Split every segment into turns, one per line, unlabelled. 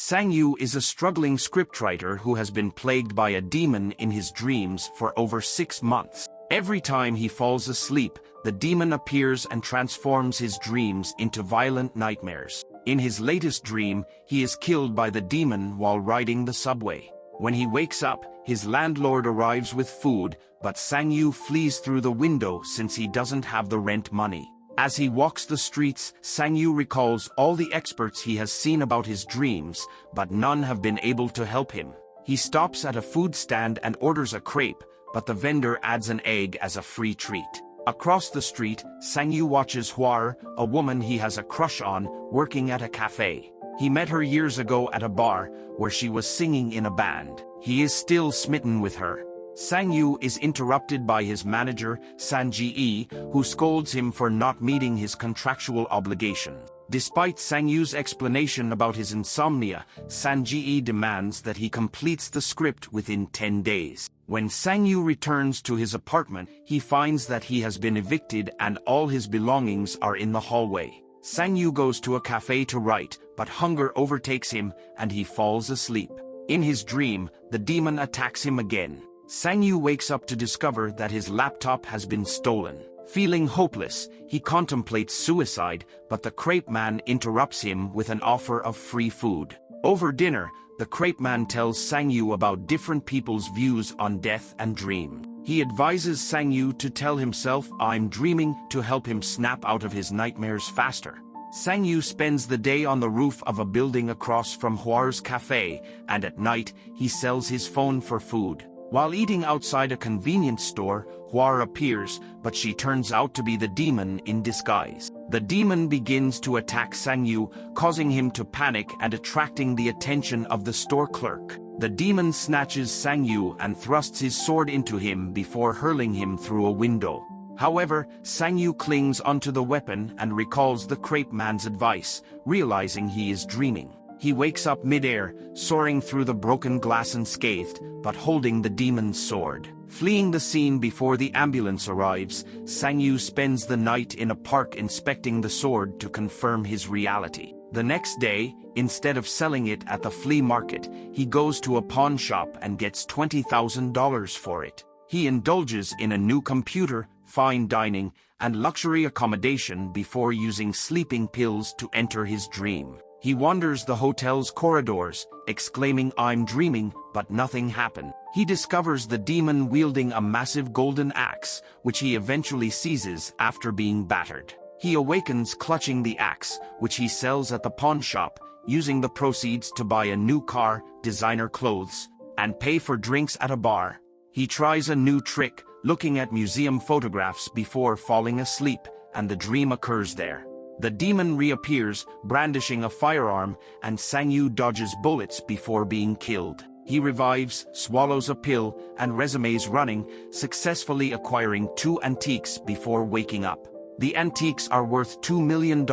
Sang-yu is a struggling scriptwriter who has been plagued by a demon in his dreams for over 6 months. Every time he falls asleep, the demon appears and transforms his dreams into violent nightmares. In his latest dream, he is killed by the demon while riding the subway. When he wakes up, his landlord arrives with food, but Sang-yu flees through the window since he doesn't have the rent money. As he walks the streets, Sang-yu recalls all the experts he has seen about his dreams, but none have been able to help him. He stops at a food stand and orders a crepe, but the vendor adds an egg as a free treat. Across the street, Sang-yu watches Hwar, a woman he has a crush on, working at a cafe. He met her years ago at a bar, where she was singing in a band. He is still smitten with her. Sang-yu is interrupted by his manager, San-ji-e, who scolds him for not meeting his contractual obligation. Despite Sang-yu's explanation about his insomnia, San-ji-e demands that he completes the script within 10 days. When Sang-yu returns to his apartment, he finds that he has been evicted and all his belongings are in the hallway. Sang-yu goes to a cafe to write, but hunger overtakes him and he falls asleep. In his dream, the demon attacks him again. Sang-yu wakes up to discover that his laptop has been stolen. Feeling hopeless, he contemplates suicide, but the crepe man interrupts him with an offer of free food. Over dinner, the crepe man tells Sang-yu about different people's views on death and dreams. He advises Sang-yu to tell himself "I'm dreaming" to help him snap out of his nightmares faster. Sang-yu spends the day on the roof of a building across from Hwar's cafe, and at night, he sells his phone for food. While eating outside a convenience store, Hwar appears, but she turns out to be the demon in disguise. The demon begins to attack Sang-yu, causing him to panic and attracting the attention of the store clerk. The demon snatches Sang-yu and thrusts his sword into him before hurling him through a window. However, Sang-yu clings onto the weapon and recalls the crepe man's advice, realizing he is dreaming. He wakes up midair, soaring through the broken glass unscathed, but holding the demon's sword. Fleeing the scene before the ambulance arrives, Sang-yu spends the night in a park inspecting the sword to confirm his reality. The next day, instead of selling it at the flea market, he goes to a pawn shop and gets $20,000 for it. He indulges in a new computer, fine dining, and luxury accommodation before using sleeping pills to enter his dream. He wanders the hotel's corridors, exclaiming "I'm dreaming," but nothing happened. He discovers the demon wielding a massive golden axe, which he eventually seizes after being battered. He awakens clutching the axe, which he sells at the pawn shop, using the proceeds to buy a new car, designer clothes, and pay for drinks at a bar. He tries a new trick, looking at museum photographs before falling asleep, and the dream occurs there. The demon reappears, brandishing a firearm, and Sang-yu dodges bullets before being killed. He revives, swallows a pill, and resumes running, successfully acquiring 2 antiques before waking up. The antiques are worth $2 million,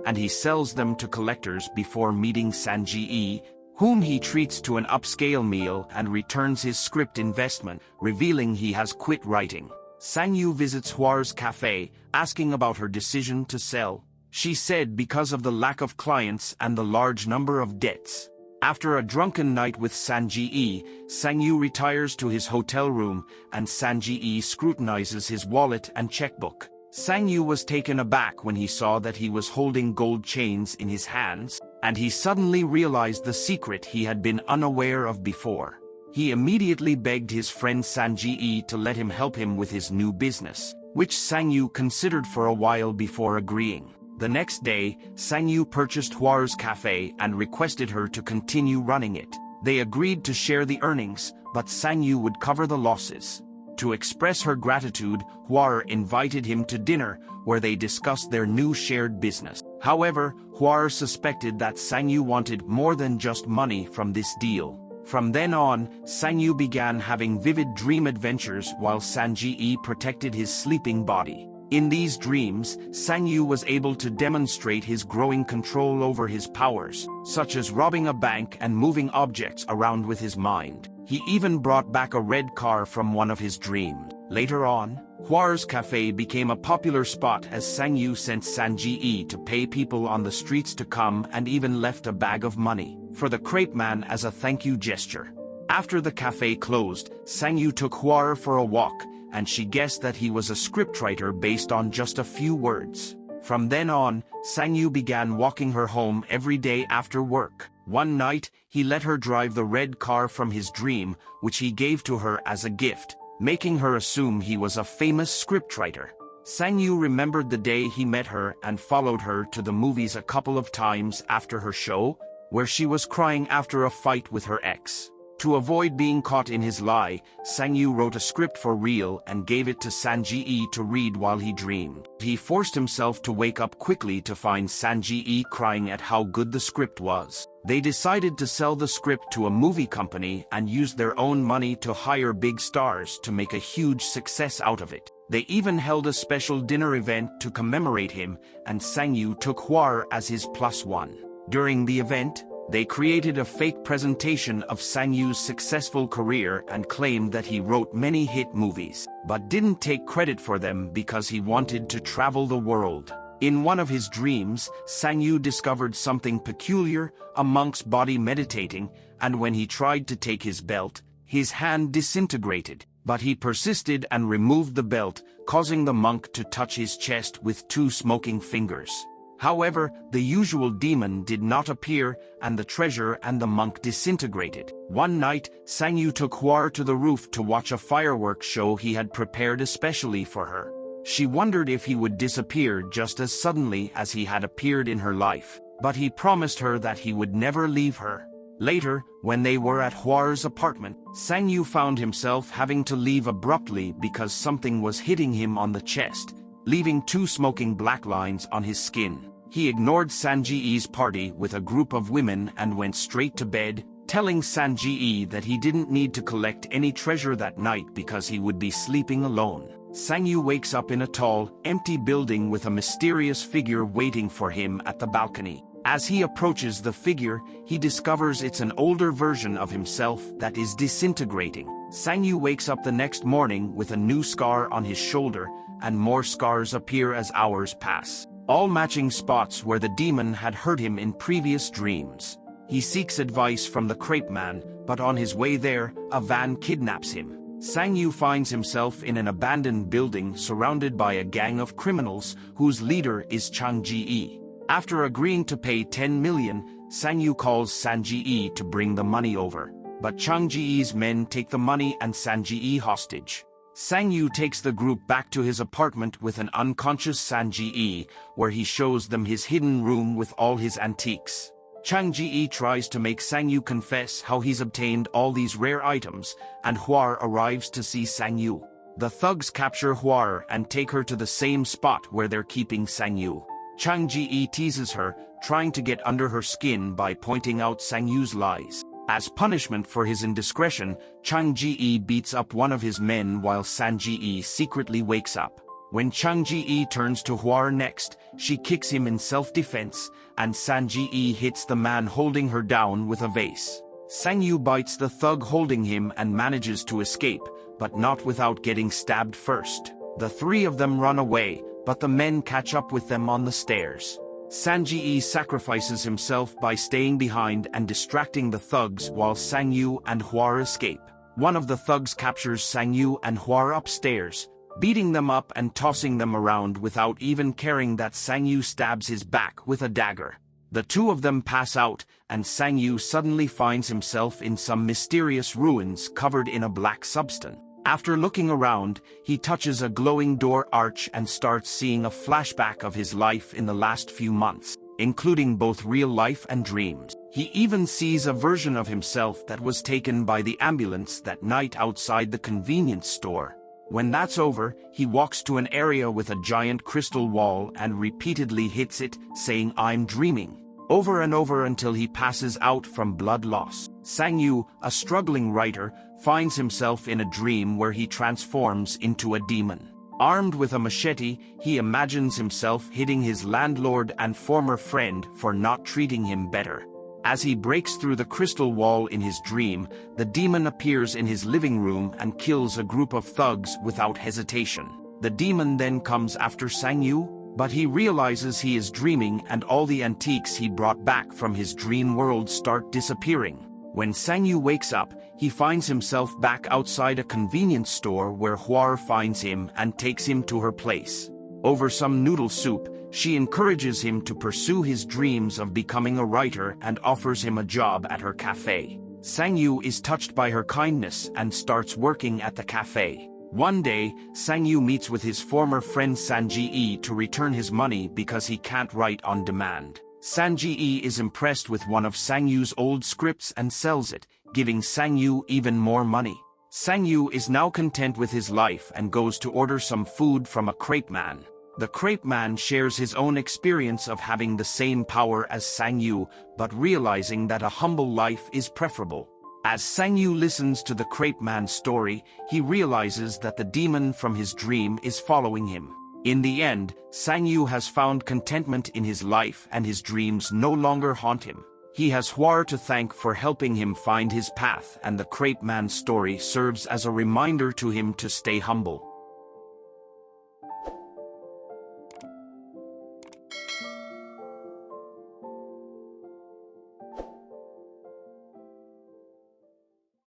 and he sells them to collectors before meeting San-ji-e, whom he treats to an upscale meal and returns his script investment, revealing he has quit writing. Sang-yu visits Hwar's cafe, asking about her decision to sell. She said because of the lack of clients and the large number of debts. After a drunken night with San-ji-e, Sang-yu retires to his hotel room, and San-ji-e scrutinizes his wallet and checkbook. Sang-yu was taken aback when he saw that he was holding gold chains in his hands, and he suddenly realized the secret he had been unaware of before. He immediately begged his friend San-ji-e to let him help him with his new business, which Sang-yu considered for a while before agreeing. The next day, Sang-yu purchased Hwar's cafe and requested her to continue running it. They agreed to share the earnings, but Sang-yu would cover the losses. To express her gratitude, Hwar invited him to dinner, where they discussed their new shared business. However, Hwar suspected that Sang-yu wanted more than just money from this deal. From then on, Sang-yu began having vivid dream adventures while San-ji-e protected his sleeping body. In these dreams, Sang-yu was able to demonstrate his growing control over his powers, such as robbing a bank and moving objects around with his mind. He even brought back a red car from one of his dreams. Later on, Hwar's cafe became a popular spot as Sang-yu sent San-ji-e to pay people on the streets to come and even left a bag of money. for the crepe man as a thank you gesture. After the cafe closed, Sang-yu took Hwar for a walk, and she guessed that he was a scriptwriter based on just a few words. From then on, Sang-yu began walking her home every day after work. One night, he let her drive the red car from his dream, which he gave to her as a gift, making her assume he was a famous scriptwriter. Sang-yu remembered the day he met her and followed her to the movies a couple of times after her show, where she was crying after a fight with her ex. To avoid being caught in his lie, Sang-yu wrote a script for real and gave it to Sang-ji to read while he dreamed. He forced himself to wake up quickly to find Sang-ji crying at how good the script was. They decided to sell the script to a movie company and use their own money to hire big stars to make a huge success out of it. They even held a special dinner event to commemorate him, and Sang-yu took Hwar as his +1. During the event, they created a fake presentation of Sang-yu's successful career and claimed that he wrote many hit movies, but didn't take credit for them because he wanted to travel the world. In one of his dreams, Sang-yu discovered something peculiar, a monk's body meditating, and when he tried to take his belt, his hand disintegrated, but he persisted and removed the belt, causing the monk to touch his chest with 2 smoking fingers. However, the usual demon did not appear, and the treasure and the monk disintegrated. One night, Sang-yu took Hwar to the roof to watch a fireworks show he had prepared especially for her. She wondered if he would disappear just as suddenly as he had appeared in her life, but he promised her that he would never leave her. Later, when they were at Hwar's apartment, Sang-yu found himself having to leave abruptly because something was hitting him on the chest, leaving 2 smoking black lines on his skin. He ignored Sang-ji's party with a group of women and went straight to bed, telling Sang-ji that he didn't need to collect any treasure that night because he would be sleeping alone. Sang-yu wakes up in a tall, empty building with a mysterious figure waiting for him at the balcony. As he approaches the figure, he discovers it's an older version of himself that is disintegrating. Sang-yu wakes up the next morning with a new scar on his shoulder, and more scars appear as hours pass, all matching spots where the demon had hurt him in previous dreams. He seeks advice from the crepe man, but on his way there, a van kidnaps him. Sang-yu finds himself in an abandoned building surrounded by a gang of criminals whose leader is Chang-ji. After agreeing to pay 10 million, Sang-yu calls Sang-ji to bring the money over, but Chang-ji's men take the money and Sang-ji hostage. Sang-yu takes the group back to his apartment with an unconscious Sang-ji, where he shows them his hidden room with all his antiques. Chang-ji tries to make Sang-yu confess how he's obtained all these rare items, and Hwar arrives to see Sang-yu. The thugs capture Hwar and take her to the same spot where they're keeping Sang-yu. Chang-ji teases her, trying to get under her skin by pointing out Sang-yu's lies. As punishment for his indiscretion, Chang-ji beats up one of his men while Sang-ji secretly wakes up. When Chang-ji turns to Hwar next, she kicks him in self-defense, and Sang-ji hits the man holding her down with a vase. Sang-yu bites the thug holding him and manages to escape, but not without getting stabbed first. The 3 of them run away, but the men catch up with them on the stairs. Sang-ji sacrifices himself by staying behind and distracting the thugs while Sang-yu and Hwar escape. One of the thugs captures Sang-yu and Hwar upstairs, beating them up and tossing them around without even caring that Sang-yu stabs his back with a dagger. The 2 of them pass out, and Sang-yu suddenly finds himself in some mysterious ruins covered in a black substance. After looking around, he touches a glowing door arch and starts seeing a flashback of his life in the last few months, including both real life and dreams. He even sees a version of himself that was taken by the ambulance that night outside the convenience store. When that's over, he walks to an area with a giant crystal wall and repeatedly hits it, saying "I'm dreaming," over and over until he passes out from blood loss. Sang-yu, a struggling writer, finds himself in a dream where he transforms into a demon. Armed with a machete, he imagines himself hitting his landlord and former friend for not treating him better. As he breaks through the crystal wall in his dream, the demon appears in his living room and kills a group of thugs without hesitation. The demon then comes after Sang-yu, But he realizes he is dreaming and all the antiques he brought back from his dream world start disappearing. When Sang-yu wakes up, he finds himself back outside a convenience store where Hwar finds him and takes him to her place. Over some noodle soup, she encourages him to pursue his dreams of becoming a writer and offers him a job at her cafe. Sang-yu is touched by her kindness and starts working at the cafe. One day, Sang-yu meets with his former friend Sang-ji to return his money because he can't write on demand. Sang-ji is impressed with one of Sang-yu's old scripts and sells it, giving Sang-yu even more money. Sang-yu is now content with his life and goes to order some food from a crepe man. The crepe man shares his own experience of having the same power as Sang-yu, but realizing that a humble life is preferable. As Sang-yu listens to the crepe man's story, he realizes that the demon from his dream is following him. In the end, Sang-yu has found contentment in his life and his dreams no longer haunt him. He has Hwar to thank for helping him find his path, and the crepe man's story serves as a reminder to him to stay humble.